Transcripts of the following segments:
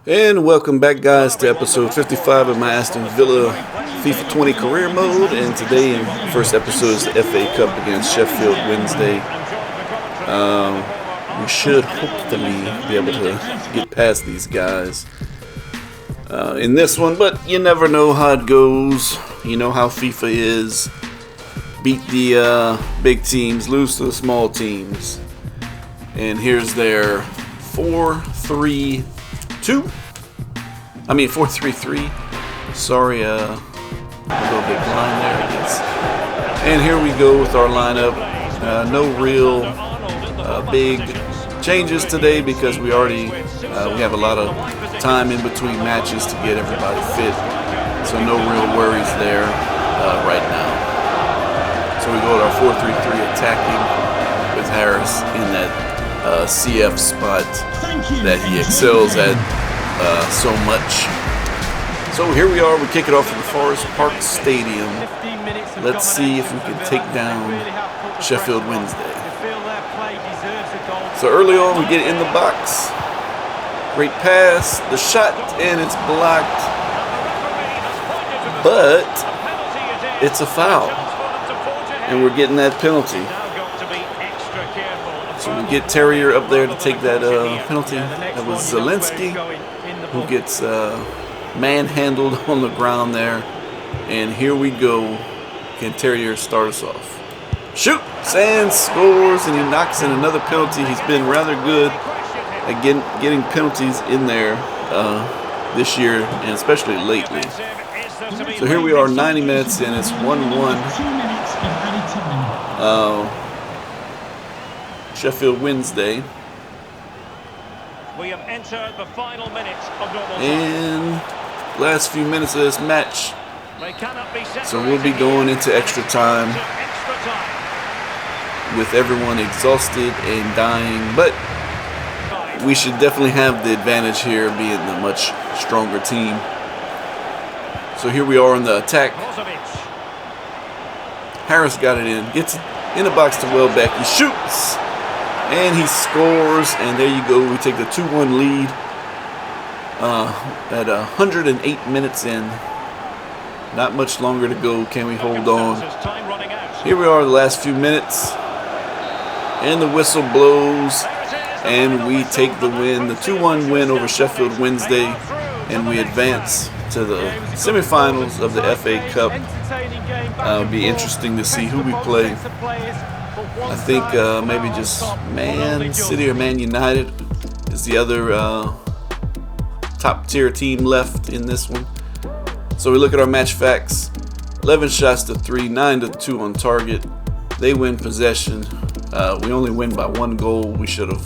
And welcome back, guys, to episode 55 of my Aston Villa FIFA 20 career mode. And today, in the first episode, is the FA Cup against Sheffield Wednesday. We should hopefully be able to get past these guys in this one, but you never know how it goes. You know how FIFA is. Beat the big teams, lose to the small teams. And here's their 4-3-3. Sorry, a little bit blind there. Yes. And here we go with our lineup. No real big changes today because we have a lot of time in between matches to get everybody fit. So no real worries there right now. So we go with our 4-3-3 attacking with Harris in that CF spot that he excels at so much. So here we are, we kick it off in the Forest Park Stadium. Let's see if we can take down Sheffield Wednesday. So early on we get in the box. Great pass, the shot, and it's blocked. But it's a foul. And we're getting that penalty. So we get Terrier up there to take that penalty. That was Zelensky who gets manhandled on the ground there. And here we go. Can Terrier start us off? Shoot! Sands scores and he knocks in another penalty. He's been rather good at getting penalties in there this year and especially lately. So here we are, 90 minutes and it's 1-1. Sheffield Wednesday. We have entered the final minutes of normal time. And last few minutes of this match. So we'll be going into extra time with everyone exhausted and dying, but we should definitely have the advantage here being the much stronger team. So here we are on the attack. Harris got it in, gets it in the box to Welbeck. He shoots and he scores, and there you go. We take the 2-1 lead at 108 minutes in. Not much longer to go. Can we hold on? Here we are, the last few minutes, and the whistle blows, and we take the win, the 2-1 win over Sheffield Wednesday, and we advance to the semifinals of the FA Cup. It'll be interesting to see who we play. I think maybe just Man City or Man United is the other top tier team left in this one. So we look at our match facts. 11 shots to 3, 9 to 2 on target. They win possession. We only win by 1 goal. We should have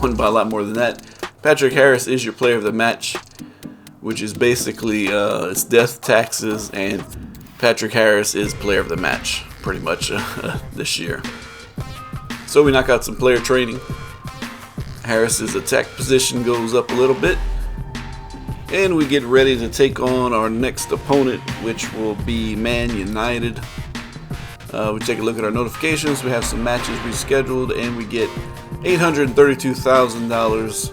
won by a lot more than that. Patrick Harris is your player of the match, which is basically it's death taxes, and Patrick Harris is player of the match pretty much this year. So we knock out some player training. Harris's attack position goes up a little bit. And we get ready to take on our next opponent, which will be Man United. We take a look at our notifications. We have some matches rescheduled, and we get $832,000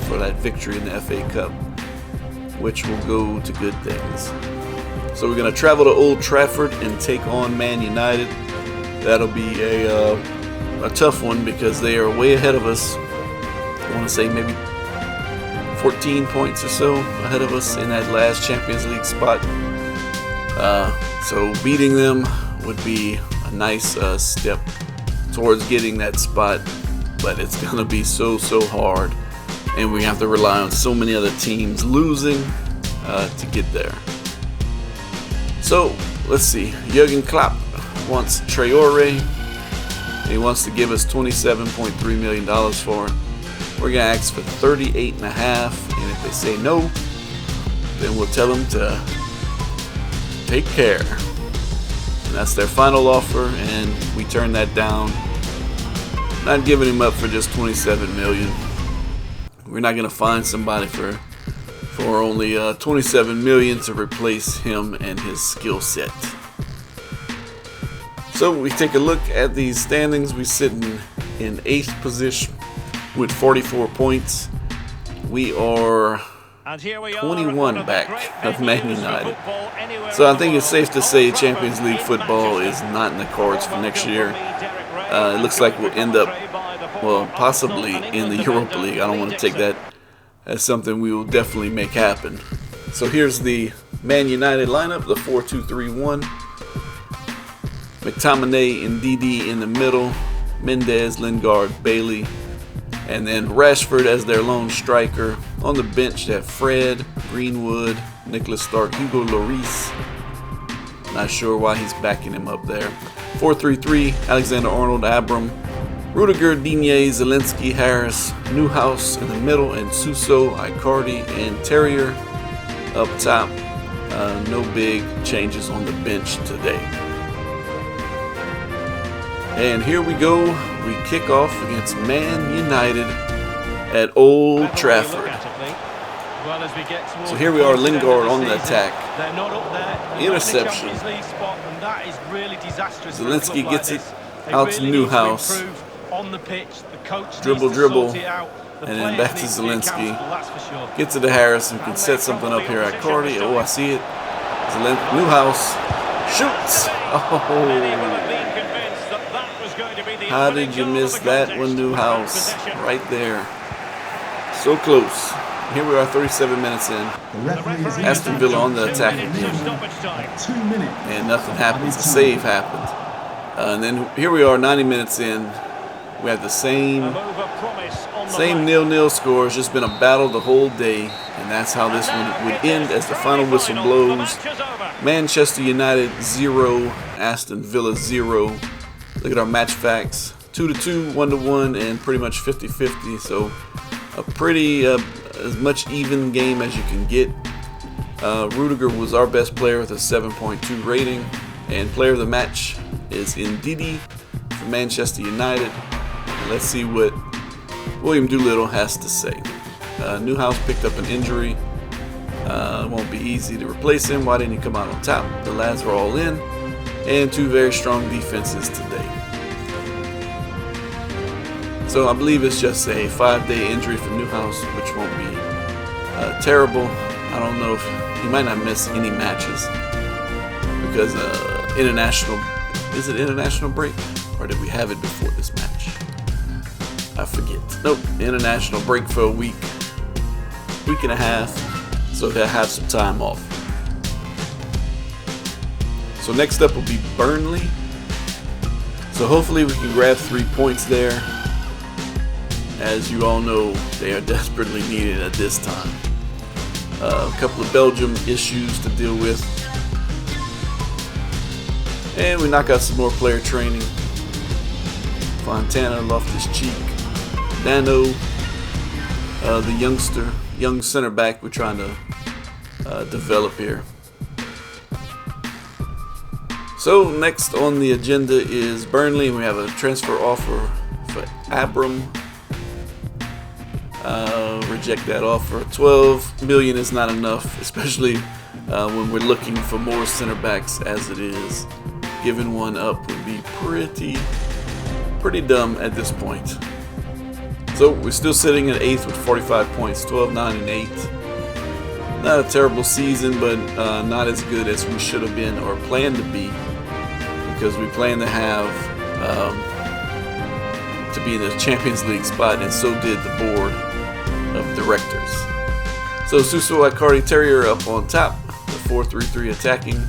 for that victory in the FA Cup, which will go to good things. So we're going to travel to Old Trafford and take on Man United. That'll be a tough one because they are way ahead of us. I want to say maybe 14 points or so ahead of us in that last Champions League spot. So beating them would be a nice step towards getting that spot, but it's going to be so hard, and we have to rely on so many other teams losing to get there. So let's see, Jurgen Klopp wants Traore. He wants to give us $27.3 million for it. We're going to ask for 38.5, and if they say no, then we'll tell them to take care. And that's their final offer, and we turn that down. Not giving him up for just $27 million. We're not going to find somebody for only $27 million to replace him and his skill set. So we take a look at these standings. We sit in 8th position with 44 points. we are And here we are, 21 back of Man United. So I think it's safe to say Champions League football is not in the cards for next year. It looks like we'll end up, well, possibly in the Europa League. I don't want to take that as something we will definitely make happen. So here's the Man United lineup, the 4-2-3-1. McTominay and Ndidi in the middle. Mendes, Lingard, Bailey. And then Rashford as their lone striker. On the bench, they have Fred, Greenwood, Nicholas Stark, Hugo Lloris. Not sure why he's backing him up there. 4-3-3, Alexander-Arnold, Abram, Rudiger, Digne, Zielinski, Harris, Newhouse in the middle, and Suso, Icardi, and Terrier up top. No big changes on the bench today. And here we go. We kick off against Man United at Old Trafford. So here we are, Lingard on the attack. Interception. Zielinski gets it out to Newhouse. Dribble, and then back to Zielinski. Gets it to Harris and can set something up here at Cardi. Oh, I see it. Newhouse shoots. Oh. How did you miss that one, Newhouse? Right there. So close. Here we are, 37 minutes in. Aston Villa on the attack again. And nothing happens. A save happened. And then here we are, 90 minutes in. We have the same 0-0 score. It's just been a battle the whole day. And that's how this one would end as the final whistle blows. Manchester United 0, Aston Villa 0. Look at our match facts. 2-2, 1-1, and pretty much 50-50. So a pretty as much even game as you can get. Rudiger was our best player with a 7.2 rating. And player of the match is Ndidi for Manchester United. And let's see what William Doolittle has to say. Newhouse picked up an injury. It won't be easy to replace him. Why didn't he come out on top? The lads were all in. And two very strong defenses today. So I believe it's just a 5-day injury for Newhouse, which won't be terrible. I don't know if he might not miss any matches because is it international break, or did we have it before this match? I forget. Nope, international break for a week and a half, so they'll have some time off. So next up will be Burnley. So hopefully we can grab 3 points there. As you all know, they are desperately needed at this time. A couple of Belgium issues to deal with. And we knock out some more player training. Fontana, Loftus-Cheek, Dano, the young center back we're trying to develop here. So next on the agenda is Burnley, and we have a transfer offer for Abram. Reject that offer. 12 million is not enough, especially when we're looking for more center backs as it is. Giving one up would be pretty dumb at this point. So we're still sitting at 8th with 45 points, 12, 9, and 8. Not a terrible season, but not as good as we should have been or planned to be, because we plan to have to be in the Champions League spot, and so did the board of directors. So Suso, Icardi, Terrier up on top, the 4-3-3 attacking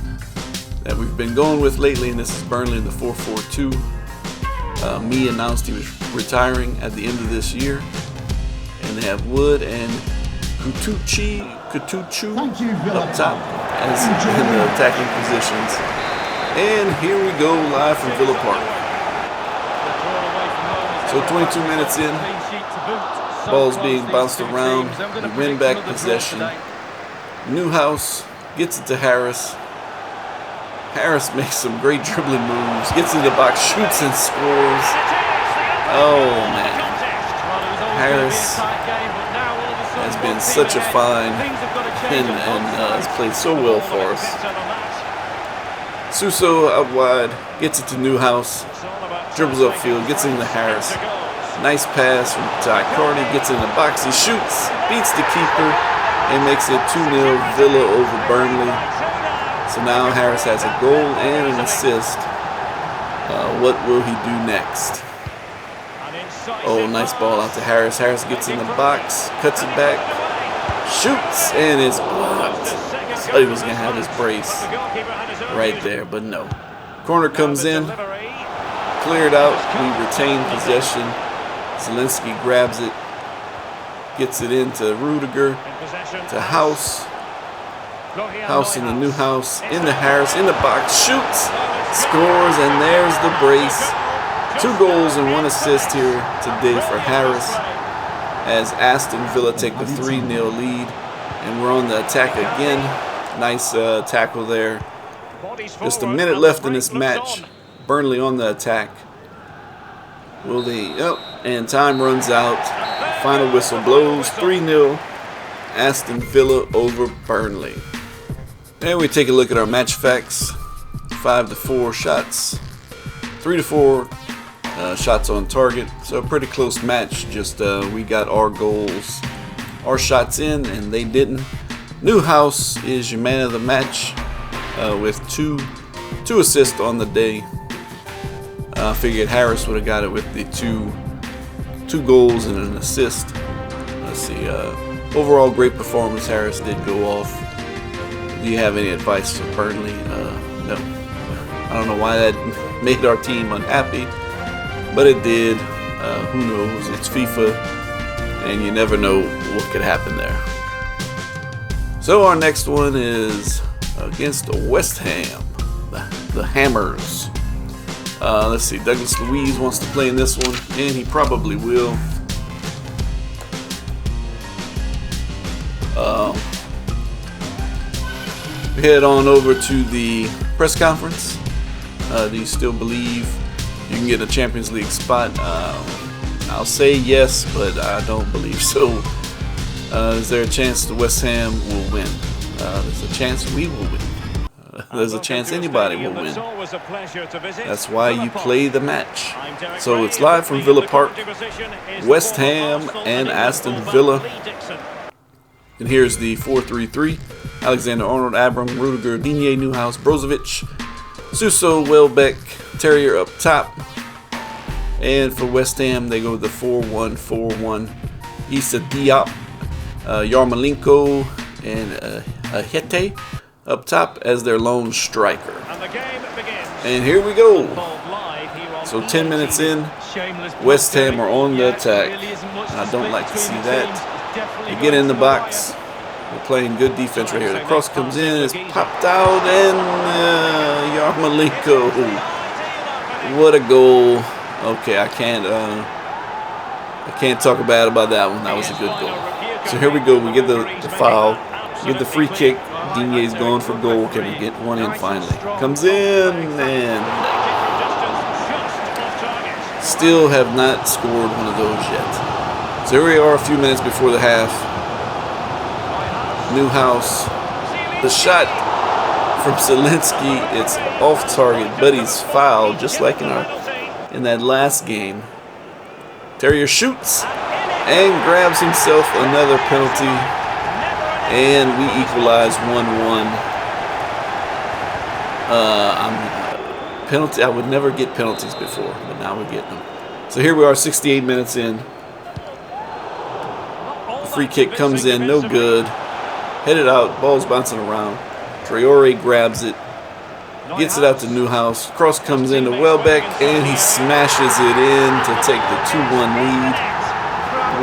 that we've been going with lately, and this is Burnley in the 4-4-2. Me announced he was retiring at the end of this year, and they have Wood and Kutucu up top as in the attacking positions. And here we go, live from Villa Park. So 22 minutes in, ball's being bounced around, we win back possession. Newhouse gets it to Harris. Harris makes some great dribbling moves, gets in the box, shoots and scores. Oh man, Harris has been such a find and has played so well for us. Suso out wide, gets it to Newhouse, dribbles upfield, gets into Harris. Nice pass from Ty Carney. Gets in the box. He shoots. Beats the keeper. And makes it 2-0 Villa over Burnley. So now Harris has a goal and an assist. What will he do next? Oh, nice ball out to Harris. Harris gets in the box. Cuts it back. Shoots. And it's blocked. Thought he was going to have his brace right there, but no. Corner comes in. Cleared out. We retain possession. Zielinski grabs it. Gets it into Rudiger. To House. House in the new house. Into Harris. In the box. Shoots. Scores. And there's the brace. 2 goals and 1 assist here today for Harris. As Aston Villa take the 3-0 lead. And we're on the attack again. Nice tackle there. Just a minute left in this match. Burnley on the attack. Will they? Oh, and time runs out. Final whistle blows. 3-0. Aston Villa over Burnley. And we take a look at our match facts. 5-4 shots. 3-4 shots on target. So a pretty close match. Just we got our goals, our shots in, and they didn't. Newhouse is your man of the match with two assists on the day. I figured Harris would have got it with the two goals and an assist. Let's see. Overall, great performance. Harris did go off. Do you have any advice for Burnley? No. I don't know why that made our team unhappy, but it did. Who knows? It's FIFA, and you never know what could happen there. So our next one is against the West Ham, the Hammers. Let's see, Douglas Luiz wants to play in this one, and he probably will. We head on over to the press conference. Do you still believe you can get a Champions League spot? I'll say yes, but I don't believe so. Is there a chance the West Ham will win? There's a chance we will win. There's a chance anybody will win. That's why you play the match. So it's live from Villa Park, West Ham and Aston Villa. And here's the 4-3-3. Alexander-Arnold, Abram, Rudiger, Digne, Newhouse, Brozovic, Suso, Welbeck, Terrier up top. And for West Ham, they go with the 4-1-4-1. Issa Diop, Yarmolenko, and Ahete up top as their lone striker. And here we go. So 10 minutes in, West Ham are on the attack. And I don't like to see that. They get in the box. We're playing good defense right here. The cross comes in, it's popped out, and Yarmolenko. What a goal. Okay, I can't talk bad about that one. That was a good goal. So here we go. We get the foul. We get the free kick. Digne's going for goal. Can we get one in finally? Comes in, and still have not scored one of those yet. So here we are a few minutes before the half. Newhouse. The shot from Zielinski. It's off target, but he's fouled just like in that last game. Terrier shoots and grabs himself another penalty, and we equalize 1-1. Penalty. I would never get penalties before, but now we're getting them. So here we are, 68 minutes in. The free kick comes in, no good. Headed out, ball's bouncing around. Traore grabs it, gets it out to Newhouse. Cross comes into Welbeck, and he smashes it in to take the 2-1 lead.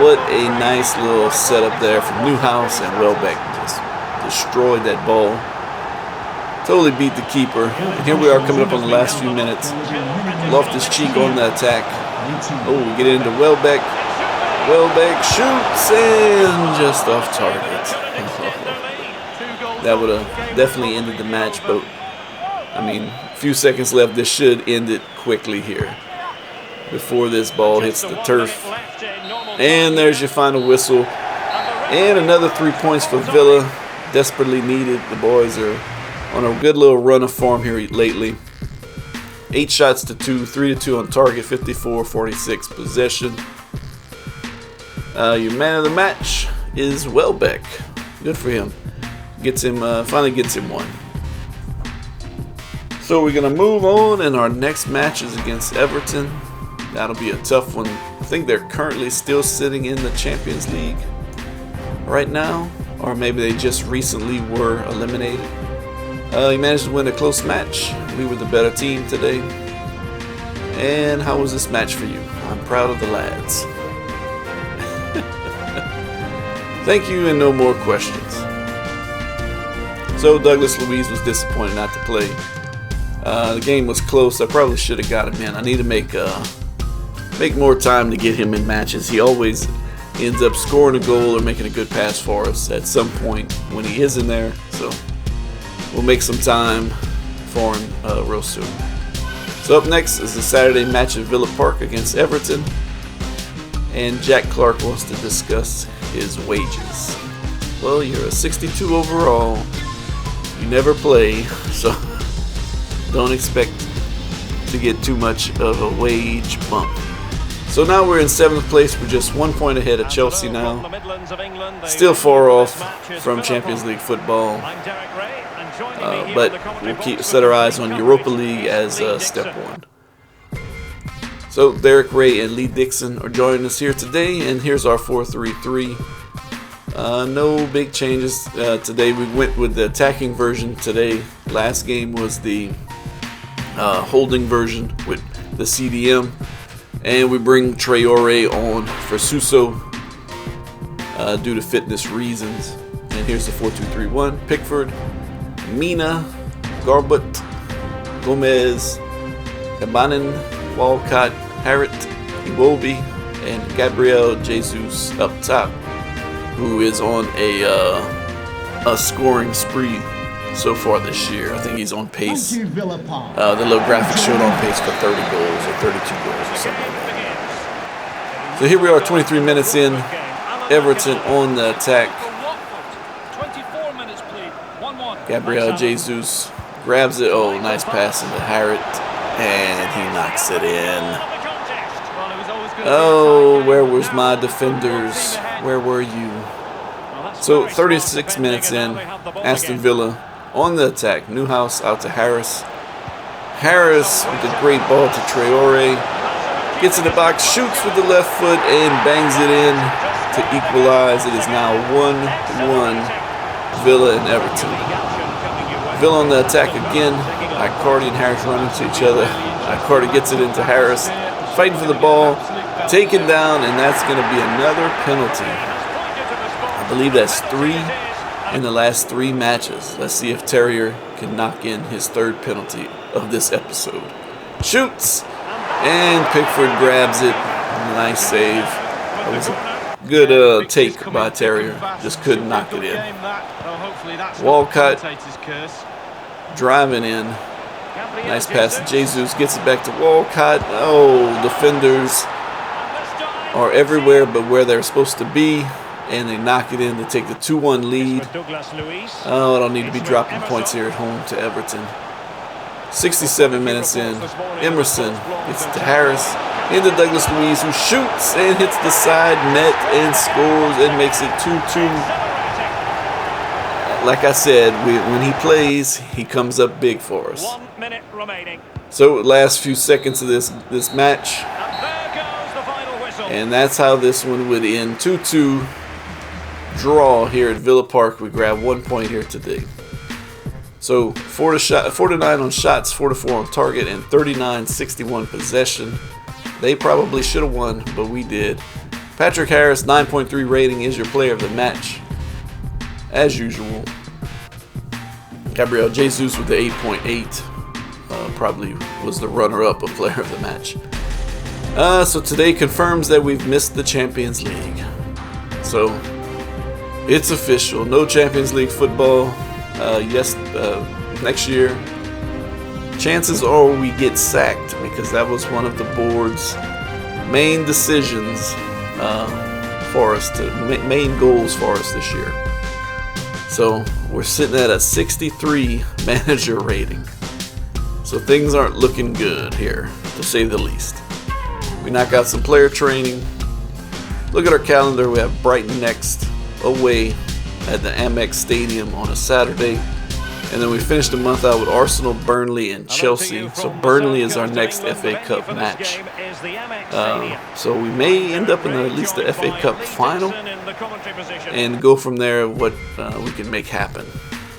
What a nice little setup there from Newhouse, and Welbeck just destroyed that ball. Totally beat the keeper. And here we are coming up on the last few minutes. Loftus-Cheek on the attack. Oh, we get into Welbeck. Welbeck shoots and just off target. That would have definitely ended the match, but I mean, a few seconds left. This should end it quickly here before this ball hits the turf. And there's your final whistle. And another 3 points for Villa. Desperately needed. The boys are on a good little run of form here lately. 8 shots to 2, 3-2 on target, 54-46 possession. Your man of the match is Welbeck. Good for him. Finally gets him one. So we're gonna move on, and our next match is against Everton. That'll be a tough one. I think they're currently still sitting in the Champions League right now, or maybe they just recently were eliminated. He managed to win a close match. We were the better team today. And how was this match for you? I'm proud of the lads. Thank you, and no more questions. So Douglas Luiz was disappointed not to play. The game was close. I probably should have got him in. I need to make more time to get him in matches. He always ends up scoring a goal or making a good pass for us at some point when he is in there. So we'll make some time for him real soon. So up next is the Saturday match at Villa Park against Everton. And Jack Clark wants to discuss his wages. Well, you're a 62 overall. You never play, so don't expect to get too much of a wage bump. So now we're in 7th place. We're just 1 point ahead of Chelsea now. Still far off from Champions League football. But we'll set our eyes on Europa League as step 1. So Derek Ray and Lee Dixon are joining us here today, and here's our 4-3-3. No big changes today. We went with the attacking version today. Last game was the holding version with the CDM, and we bring Traore on for Suso due to fitness reasons. And here's the 4-2-3-1. Pickford, Mina, Garbut, Gomez, Cabanin, Walcott, Harrit, Iwobi, and Gabriel Jesus up top, who is on a scoring spree so far this year. I think he's on pace. The little graphic showed on pace for 30 goals or 32 goals or something like that. So here we are, 23 minutes in. Everton on the attack. Gabriel Jesus grabs it. Oh, nice pass into Harrit, and he knocks it in. Oh, where was my defenders? Where were you? So 36 minutes in, Aston Villa on the attack. Newhouse out to Harris. Harris with a great ball to Traore. Gets in the box, shoots with the left foot, and bangs it in to equalize. It is now 1-1, Villa and Everton. Villa on the attack again. Icardi and Harris run into each other. Icardi gets it into Harris. Fighting for the ball. Taken down, and that's going to be another penalty. I believe that's 3 in the last 3 matches. Let's see if Terrier can knock in his 3rd penalty of this episode. Shoots, and Pickford grabs it. Nice save. That was a good take by Terrier. Just couldn't knock it in. Walcott driving in. Nice pass to Jesus. Gets it back to Walcott. Oh, defenders are everywhere but where they're supposed to be, and they knock it in to take the 2-1 lead. Oh, I don't need to be dropping points here at home to Everton. 67 minutes in, Emerson gets it to Harris, into Douglas Luiz, who shoots and hits the side net and scores and makes it 2-2. Like I said, when he plays, he comes up big for us. 1 minute remaining. So last few seconds of this match. And that's how this one would end. 2-2 draw here at Villa Park. We grab 1 point here today. So 4 to 9 on shots, 4 to 4 on target, and 39-61 possession. They probably should have won, but we did. Patrick Harris, 9.3 rating, is your player of the match, as usual. Gabriel Jesus with the 8.8 probably was the runner-up of player of the match. So today confirms that we've missed the Champions League. So it's official. No Champions League football. Next year. Chances are we get sacked, because that was one of the board's main decisions for us, main goals for us this year. So we're sitting at a 63 manager rating. So things aren't looking good here, to say the least. We knock out some player training. Look at our calendar. We have Brighton next, away at the Amex Stadium on a Saturday. And then we finish the month out with Arsenal, Burnley, and Chelsea. So Burnley is our next FA Cup match. So we may end up in at least the FA Cup final and go from there what we can make happen.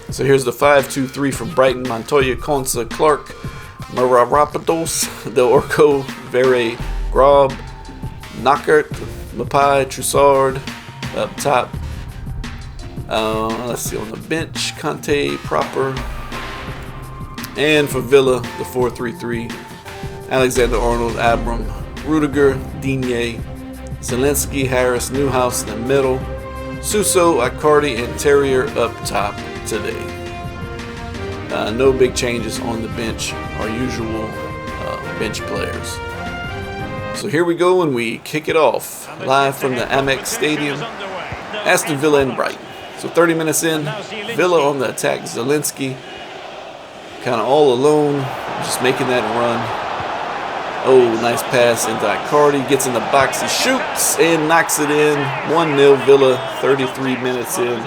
So here's the 5-2-3 from Brighton: Montoya, Konsa, Clark, Marapatos, Del Orco, Vere, Grob, Knockert, Mapai, Trussard up top. Let's see, on the bench, Conte, Proper. And for Villa, the 4-3-3, Alexander-Arnold, Abram, Rudiger, Digne, Zelensky, Harris, Newhouse in the middle, Suso, Icardi, and Terrier up top today. No big changes on the bench, our usual bench players. So here we go, and we kick it off live from the Amex Stadium, Aston Villa and Brighton. So 30 minutes in, Villa on the attack. Zelensky kind of all alone, just making that run. Oh, nice pass into Icardi. Gets in the box, he shoots and knocks it in. 1-0 Villa, 33 minutes in.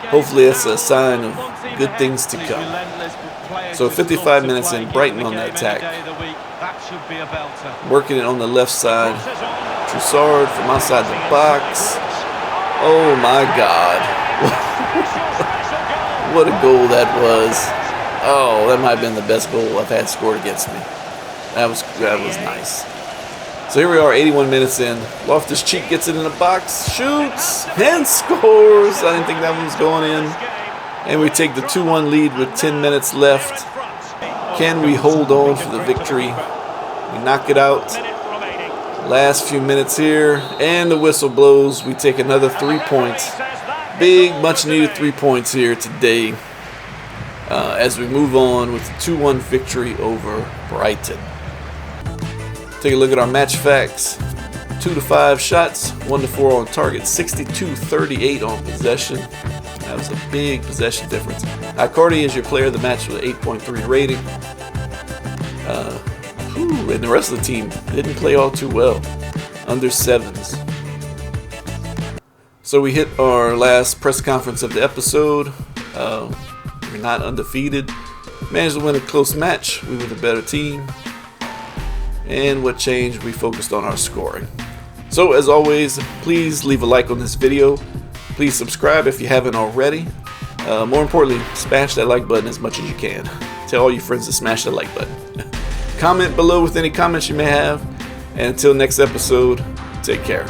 Hopefully that's a sign of good things to come. So 55 minutes in, Brighton on the attack. Working it on the left side. Trussard from outside the box. Oh my God. What a goal that was. Oh, that might have been the best goal I've had scored against me. That was nice. So here we are, 81 minutes in. Loftus-Cheek gets it in the box, shoots, and scores. I didn't think that one was going in. And we take the 2-1 lead with 10 minutes left. Can we hold on for the victory? We knock it out. Last few minutes here, and the whistle blows. We take another 3 points. Big, much needed 3 points here today as we move on with a 2-1 victory over Brighton. Take a look at our match facts. 2-5 shots, 1-4 on target, 62-38 on possession. That was a big possession difference. Icardi is your player of the match with an 8.3 rating. And the rest of the team didn't play all too well. Under 7s. So we hit our last press conference of the episode. We're not undefeated. Managed to win a close match. We were the better team. And what changed? We focused on our scoring. So as always, please leave a like on this video. Please subscribe if you haven't already. More importantly, smash that like button as much as you can. Tell all your friends to smash that like button. Comment below with any comments you may have. And until next episode, take care.